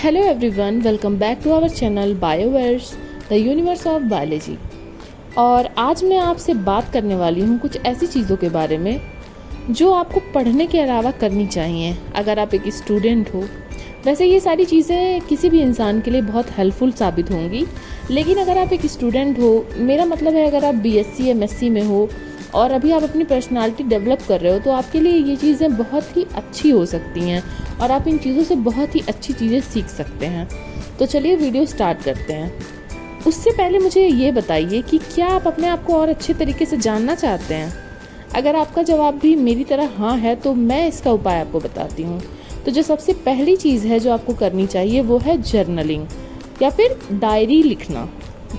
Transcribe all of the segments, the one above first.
Hello everyone, welcome back to our channel BioVerse, the universe of biology। और आज मैं आपसे बात करने वाली हूँ कुछ ऐसी चीज़ों के बारे में जो आपको पढ़ने के अलावा करनी चाहिए अगर आप एक स्टूडेंट हो। वैसे ये सारी चीज़ें किसी भी इंसान के लिए बहुत हेल्पफुल साबित होंगी, लेकिन अगर आप एक स्टूडेंट हो, मेरा मतलब है अगर आप बीएससी एमएससी में हो और अभी आप अपनी पर्सनालिटी डेवलप कर रहे हो, तो आपके लिए ये चीज़ें बहुत ही अच्छी हो सकती हैं और आप इन चीज़ों से बहुत ही अच्छी चीज़ें सीख सकते हैं। तो चलिए वीडियो स्टार्ट करते हैं। उससे पहले मुझे ये बताइए कि क्या आप अपने आप को और अच्छे तरीके से जानना चाहते हैं? अगर आपका जवाब भी मेरी तरह हाँ है, तो मैं इसका उपाय आपको बताती हूँ। तो जो सबसे पहली चीज़ है जो आपको करनी चाहिए वो है जर्नलिंग या फिर डायरी लिखना,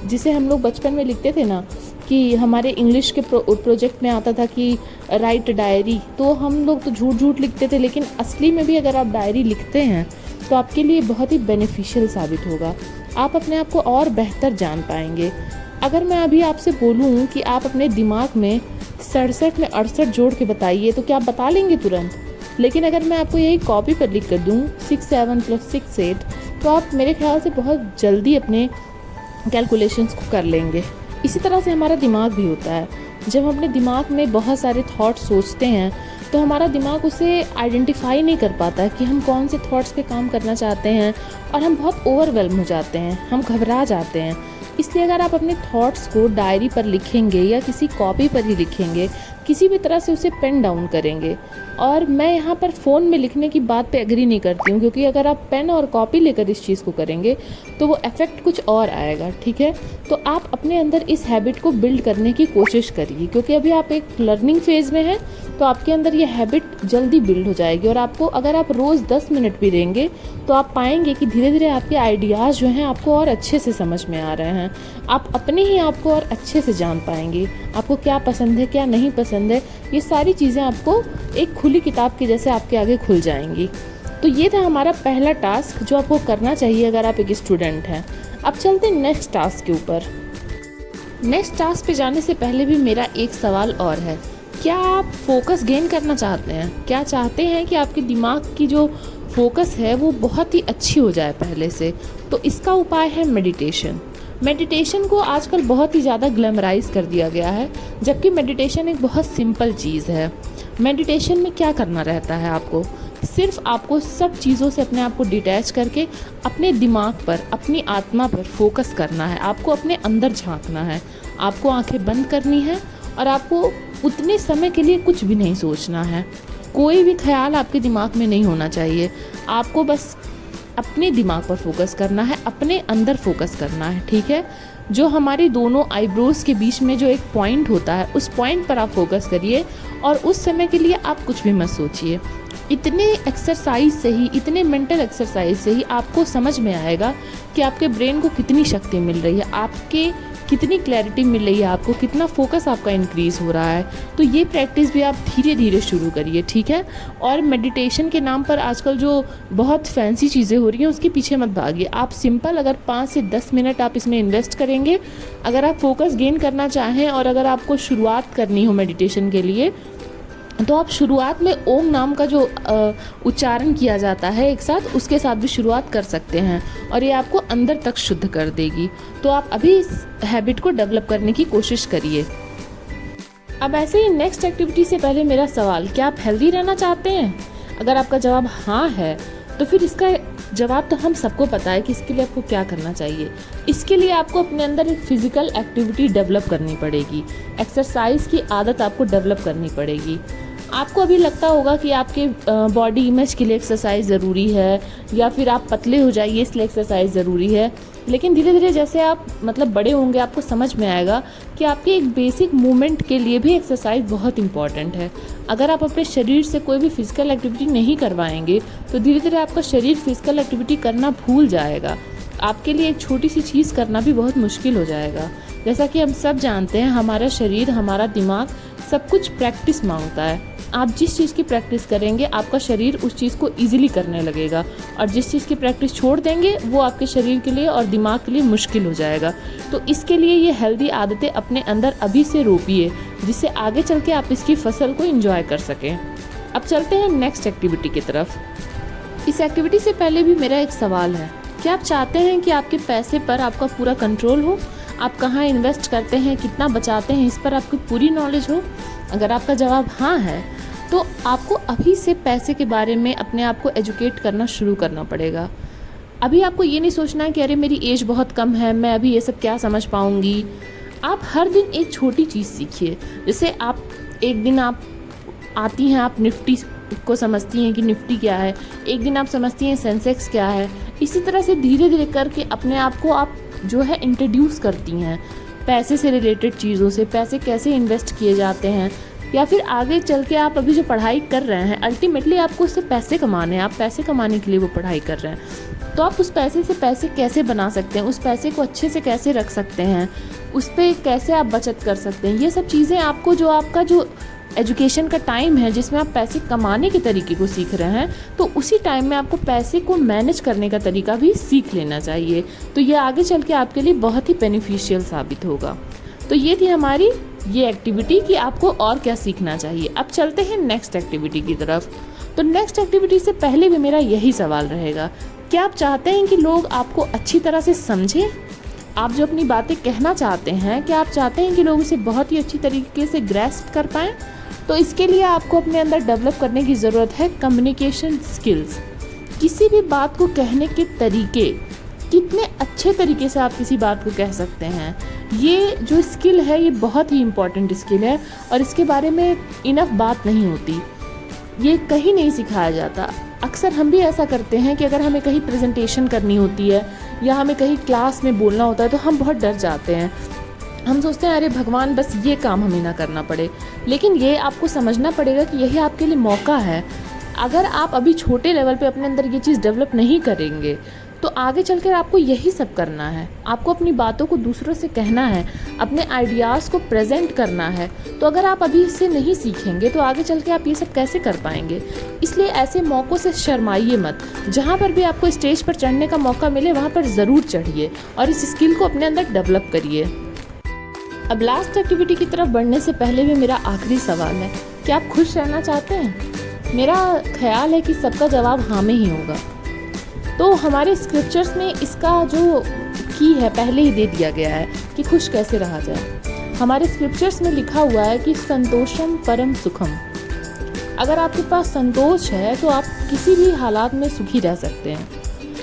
जिसे हम लोग बचपन में लिखते थे ना, कि हमारे इंग्लिश के प्रोजेक्ट में आता था कि राइट डायरी। तो हम लोग तो झूठ झूठ लिखते थे, लेकिन असली में भी अगर आप डायरी लिखते हैं तो आपके लिए बहुत ही बेनिफिशियल साबित होगा। आप अपने आप को और बेहतर जान पाएंगे। अगर मैं अभी आपसे बोलूँ कि आप अपने दिमाग में 67 में 68 जोड़ के बताइए, तो क्या आप बता लेंगे तुरंत? लेकिन अगर मैं आपको यही कॉपी पर लिख कर दूँ 67 + 6 8, तो आप मेरे ख्याल से बहुत जल्दी अपने कैलकुलेशंस को कर लेंगे। इसी तरह से हमारा दिमाग भी होता है। जब हम अपने दिमाग में बहुत सारे थॉट्स सोचते हैं तो हमारा दिमाग उसे आइडेंटिफाई नहीं कर पाता कि हम कौन से थॉट्स पे काम करना चाहते हैं, और हम बहुत ओवरवेल्म हो जाते हैं, हम घबरा जाते हैं। इसलिए अगर आप अपने थॉट्स को डायरी पर लिखेंगे या किसी कॉपी पर ही लिखेंगे, किसी भी तरह से उसे पेन डाउन करेंगे। और मैं यहाँ पर फ़ोन में लिखने की बात पे एग्री नहीं करती हूँ, क्योंकि अगर आप पेन और कॉपी लेकर इस चीज़ को करेंगे तो वो इफ़ेक्ट कुछ और आएगा, ठीक है? तो आप अपने अंदर इस हैबिट को बिल्ड करने की कोशिश करिए, क्योंकि अभी आप एक लर्निंग फेज़ में हैं, तो आपके अंदर ये हैबिट जल्दी बिल्ड हो जाएगी। और आपको अगर आप रोज़ 10 मिनट भी देंगे तो आप पाएंगे कि धीरे धीरे आपके आइडियाज़ जो हैं आपको और अच्छे से समझ में आ रहे हैं। आप अपने ही आप को और अच्छे से जान पाएंगे, आपको क्या पसंद है क्या नहीं पसंद है। ये सारी चीज़ें आपको एक खुली किताब के जैसे आपके आगे खुल जाएंगी। तो ये था हमारा पहला टास्क जो आपको करना चाहिए अगर आप एक स्टूडेंट हैं। अब चलते हैं नेक्स्ट टास्क के ऊपर। नेक्स्ट टास्क पे जाने से पहले भी मेरा एक सवाल और है। क्या आप फोकस गेन करना चाहते हैं? क्या चाहते हैं कि आपके दिमाग की जो फोकस है वो बहुत ही अच्छी हो जाए पहले से? तो इसका उपाय है मेडिटेशन। मेडिटेशन को आजकल बहुत ही ज़्यादा ग्लैमराइज कर दिया गया है, जबकि मेडिटेशन एक बहुत सिंपल चीज़ है। मेडिटेशन में क्या करना रहता है? सिर्फ आपको सब चीज़ों से अपने आप को डिटैच करके अपने दिमाग पर, अपनी आत्मा पर फोकस करना है। आपको अपने अंदर झांकना है, आपको आंखें बंद करनी है और आपको उतने समय के लिए कुछ भी नहीं सोचना है। कोई भी ख्याल आपके दिमाग में नहीं होना चाहिए। आपको बस अपने दिमाग पर फोकस करना है, अपने अंदर फोकस करना है, ठीक है? जो हमारी दोनों आईब्रोज के बीच में जो एक पॉइंट होता है, उस पॉइंट पर आप फोकस करिए और उस समय के लिए आप कुछ भी मत सोचिए। इतने एक्सरसाइज से ही, इतने मेंटल एक्सरसाइज से ही आपको समझ में आएगा कि आपके ब्रेन को कितनी शक्ति मिल रही है, आपके कितनी क्लैरिटी मिल रही है, आपको कितना फोकस आपका इंक्रीज़ हो रहा है। तो ये प्रैक्टिस भी आप धीरे धीरे शुरू करिए, ठीक है? और मेडिटेशन के नाम पर आजकल जो बहुत फैंसी चीज़ें हो रही हैं उसके पीछे मत भागिए। आप सिंपल अगर 5 से 10 मिनट आप इसमें इन्वेस्ट करेंगे, अगर आप फोकस गेन करना चाहें और अगर आपको शुरुआत करनी हो मेडिटेशन के लिए, तो आप शुरुआत में ओम नाम का जो उच्चारण किया जाता है एक साथ, उसके साथ भी शुरुआत कर सकते हैं और ये आपको अंदर तक शुद्ध कर देगी। तो आप अभी इस हैबिट को डेवलप करने की कोशिश करिए। अब ऐसे ही नेक्स्ट एक्टिविटी से पहले मेरा सवाल, क्या आप हेल्दी रहना चाहते हैं? अगर आपका जवाब हाँ है तो फिर इसका जवाब तो हम सबको पता है कि इसके लिए आपको क्या करना चाहिए। इसके लिए आपको अपने अंदर एक फिजिकल एक्टिविटी डेवलप करनी पड़ेगी, एक्सरसाइज की आदत आपको डेवलप करनी पड़ेगी। आपको अभी लगता होगा कि आपके बॉडी इमेज के लिए एक्सरसाइज ज़रूरी है, या फिर आप पतले हो जाइए इसलिए एक्सरसाइज ज़रूरी है। लेकिन धीरे धीरे जैसे आप बड़े होंगे, आपको समझ में आएगा कि आपके एक बेसिक मूवमेंट के लिए भी एक्सरसाइज बहुत इंपॉर्टेंट है। अगर आप अपने शरीर से कोई भी फिजिकल एक्टिविटी नहीं करवाएंगे तो धीरे धीरे आपका शरीर फिजिकल एक्टिविटी करना भूल जाएगा। आपके लिए एक छोटी सी चीज़ करना भी बहुत मुश्किल हो जाएगा। जैसा कि हम सब जानते हैं, हमारा शरीर, हमारा दिमाग सब कुछ प्रैक्टिस मांगता है। आप जिस चीज़ की प्रैक्टिस करेंगे आपका शरीर उस चीज़ को ईजिली करने लगेगा, और जिस चीज़ की प्रैक्टिस छोड़ देंगे वो आपके शरीर के लिए और दिमाग के लिए मुश्किल हो जाएगा। तो इसके लिए ये हेल्दी आदतें अपने अंदर अभी से रोपिए, जिससे आगे चल के आप इसकी फसल को एंजॉय कर सकें। अब चलते हैं नेक्स्ट एक्टिविटी की तरफ। इस एक्टिविटी से पहले भी मेरा एक सवाल है, क्या आप चाहते हैं कि आपके पैसे पर आपका पूरा कंट्रोल हो? आप कहाँ इन्वेस्ट करते हैं, कितना बचाते हैं, इस पर आपकी पूरी नॉलेज हो? अगर आपका जवाब हाँ है तो आपको अभी से पैसे के बारे में अपने आप को एजुकेट करना शुरू करना पड़ेगा। अभी आपको ये नहीं सोचना है कि अरे मेरी एज बहुत कम है, मैं अभी ये सब क्या समझ पाऊँगी। आप हर दिन एक छोटी चीज़ सीखिए। जैसे आप एक दिन आप आती हैं, आप निफ्टी को समझती हैं कि निफ्टी क्या है, एक दिन आप समझती हैं सेंसेक्स क्या है। इसी तरह से धीरे धीरे करके अपने आप को आप जो है इंट्रोड्यूस करती हैं पैसे से रिलेटेड चीज़ों से, पैसे कैसे इन्वेस्ट किए जाते हैं, या फिर आगे चल के आप अभी जो पढ़ाई कर रहे हैं अल्टीमेटली आपको उससे पैसे कमाने हैं, आप पैसे कमाने के लिए वो पढ़ाई कर रहे हैं, तो आप उस पैसे से पैसे कैसे बना सकते हैं, उस पैसे को अच्छे से कैसे रख सकते हैं, उस पर कैसे आप बचत कर सकते हैं। ये सब चीज़ें आपको जो आपका जो एजुकेशन का टाइम है जिसमें आप पैसे कमाने के तरीके को सीख रहे हैं, तो उसी टाइम में आपको पैसे को मैनेज करने का तरीका भी सीख लेना चाहिए। तो ये आगे चल के आपके लिए बहुत ही बेनिफिशियल साबित होगा। तो ये थी हमारी ये एक्टिविटी कि आपको और क्या सीखना चाहिए। अब चलते हैं नेक्स्ट एक्टिविटी की तरफ। तो नेक्स्ट एक्टिविटी से पहले भी मेरा यही सवाल रहेगा, क्या आप चाहते हैं कि लोग आपको अच्छी तरह से समझें? आप जो अपनी बातें कहना चाहते हैं, क्या आप चाहते हैं कि लोग उसे बहुत ही अच्छी तरीके से ग्रैस्प कर पाएँ? तो इसके लिए आपको अपने अंदर डेवलप करने की ज़रूरत है कम्युनिकेशन स्किल्स। किसी भी बात को कहने के तरीके, कितने अच्छे तरीके से आप किसी बात को कह सकते हैं, ये जो स्किल है ये बहुत ही इम्पॉर्टेंट स्किल है और इसके बारे में इनफ बात नहीं होती, ये कहीं नहीं सिखाया जाता। अक्सर हम भी ऐसा करते हैं कि अगर हमें कहीं प्रेजेंटेशन करनी होती है या हमें कहीं क्लास में बोलना होता है तो हम बहुत डर जाते हैं। हम सोचते हैं अरे भगवान बस ये काम हमें ना करना पड़े। लेकिन ये आपको समझना पड़ेगा कि यही आपके लिए मौका है। अगर आप अभी छोटे लेवल पे अपने अंदर ये चीज़ डेवलप नहीं करेंगे तो आगे चलकर आपको यही सब करना है। आपको अपनी बातों को दूसरों से कहना है, अपने आइडियाज़ को प्रेजेंट करना है। तो अगर आप अभी इससे नहीं सीखेंगे तो आगे चल के आप ये सब कैसे कर पाएंगे? इसलिए ऐसे मौक़ों से शर्माइए मत। जहाँ पर भी आपको स्टेज पर चढ़ने का मौका मिले वहाँ पर ज़रूर चढ़िए और इस स्किल को अपने अंदर डेवलप करिए। अब लास्ट एक्टिविटी की तरफ बढ़ने से पहले भी मेरा आखिरी सवाल है, क्या आप खुश रहना चाहते हैं? मेरा ख्याल है कि सबका जवाब हाँ में ही होगा। तो हमारे स्क्रिप्चर्स में इसका जो की है पहले ही दे दिया गया है कि खुश कैसे रहा जाए। हमारे स्क्रिप्चर्स में लिखा हुआ है कि संतोषम परम सुखम। अगर आपके पास संतोष है तो आप किसी भी हालात में सुखी रह सकते हैं।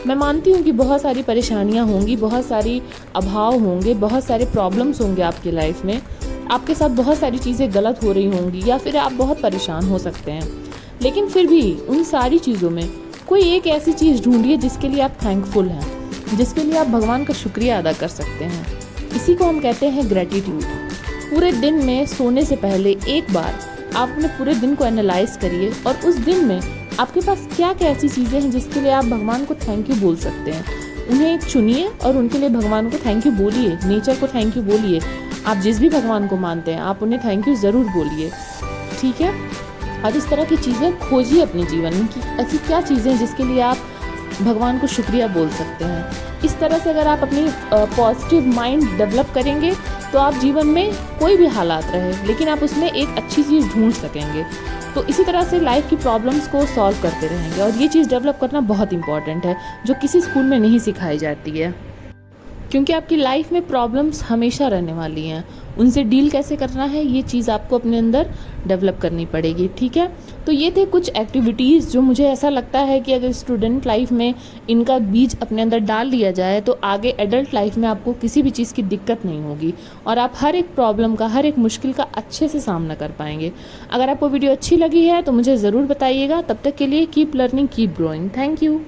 मैं मानती हूँ कि बहुत सारी परेशानियाँ होंगी, बहुत सारी अभाव होंगे, बहुत सारे प्रॉब्लम्स होंगे आपकी लाइफ में, आपके साथ बहुत सारी चीज़ें गलत हो रही होंगी या फिर आप बहुत परेशान हो सकते हैं। लेकिन फिर भी उन सारी चीज़ों में कोई एक ऐसी चीज़ ढूंढिए जिसके लिए आप थैंकफुल हैं, जिसके लिए आप भगवान का शुक्रिया अदा कर सकते हैं। इसी को हम कहते हैं ग्रैटिट्यूड। पूरे दिन में सोने से पहले एक बार आप अपने पूरे दिन को एनालाइज करिए और उस दिन में आपके पास क्या क्या ऐसी चीज़ें हैं जिसके लिए आप भगवान को थैंक यू बोल सकते हैं। उन्हें चुनिए और उनके लिए भगवान को थैंक यू बोलिए, नेचर को थैंक यू बोलिए। आप जिस भी भगवान को मानते हैं आप उन्हें थैंक यू ज़रूर बोलिए, ठीक है? और इस तरह की चीज़ें खोजिए अपने जीवन में कि ऐसी क्या चीज़ें हैं जिसके लिए आप भगवान को शुक्रिया बोल सकते हैं। इस तरह से अगर आप अपनी पॉजिटिव माइंड डेवलप करेंगे तो आप जीवन में कोई भी हालात रहे लेकिन आप उसमें एक अच्छी चीज़ ढूंढ सकेंगे। तो इसी तरह से लाइफ की प्रॉब्लम्स को सॉल्व करते रहेंगे और ये चीज़ डेवलप करना बहुत इंपॉर्टेंट है जो किसी स्कूल में नहीं सिखाई जाती है, क्योंकि आपकी लाइफ में प्रॉब्लम्स हमेशा रहने वाली हैं। उनसे डील कैसे करना है ये चीज़ आपको अपने अंदर डेवलप करनी पड़ेगी, ठीक है? तो ये थे कुछ एक्टिविटीज़ जो मुझे ऐसा लगता है कि अगर स्टूडेंट लाइफ में इनका बीज अपने अंदर डाल दिया जाए तो आगे एडल्ट लाइफ में आपको किसी भी चीज़ की दिक्कत नहीं होगी और आप हर एक प्रॉब्लम का, हर एक मुश्किल का अच्छे से सामना कर पाएंगे। अगर आपको वीडियो अच्छी लगी है तो मुझे ज़रूर बताइएगा। तब तक के लिए keep learning, keep growing. Thank you.